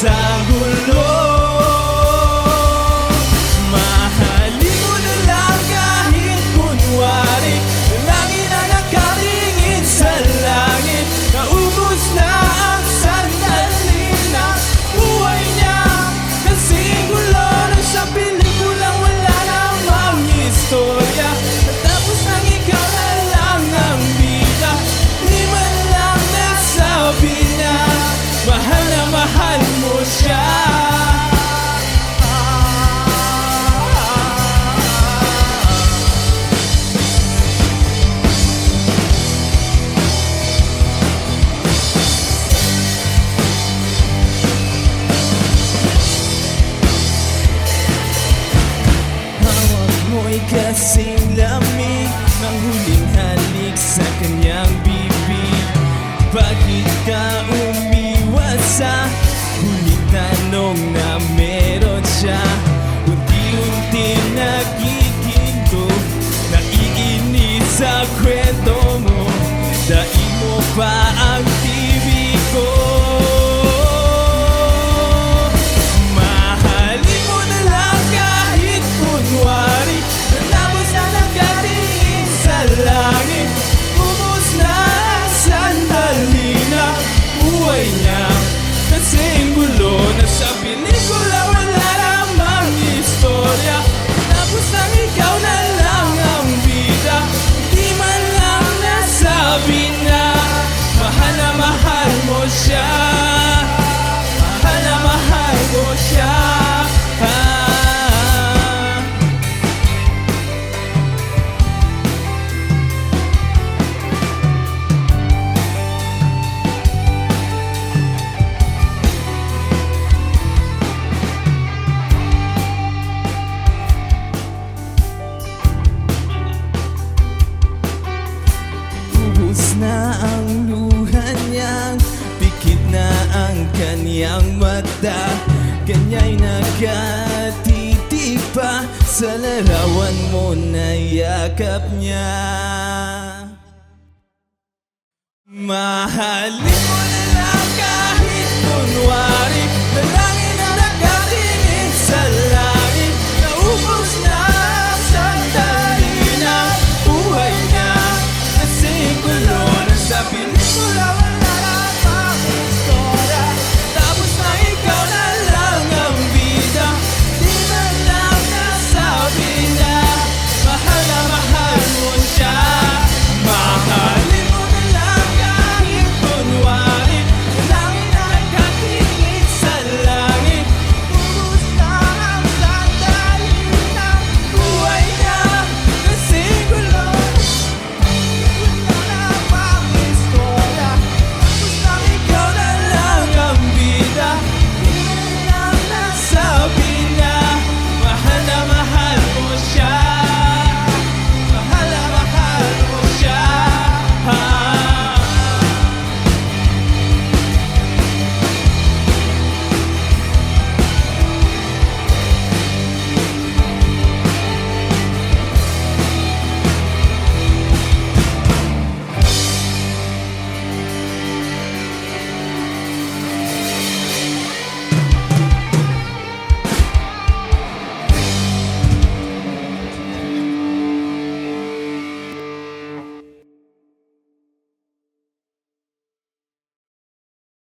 sa gulo. Mahalin mo na lang kahit kunwari langit na nakatingin sa langit. Naubos na ang sandali na buhay niya, kasing gulo na sa pelikulang wala namang istorya. Tapos nang ikaw na lang ang bida, di man lang nasabi na mahal mo siya. Hawak mo'y kasing lamig ng huling halik sa kanyang bibig. Bakit ka umiwas sa huling tanong na meron siya? Unti-unti nagiginto, naiinis sa kwento mo. Daig mo pa ang TV ko. Mahalin mo na lang kahit kunwari natapos na nakatingin sa langit. Ubus na ang sandali na buhay niya, kasing gulo na sa pelikula wala namang istorya. Tapos nang ikaw na lang ang bida, di man lang nasabi na mahal mo siya. Mahal mo siya. Ubus na ang luha niya, pikit na ang kanyang mata. Kanya'y nakatitig pa sa larawan mo na yakap niya. Mahalin mo na lang kahit kunwari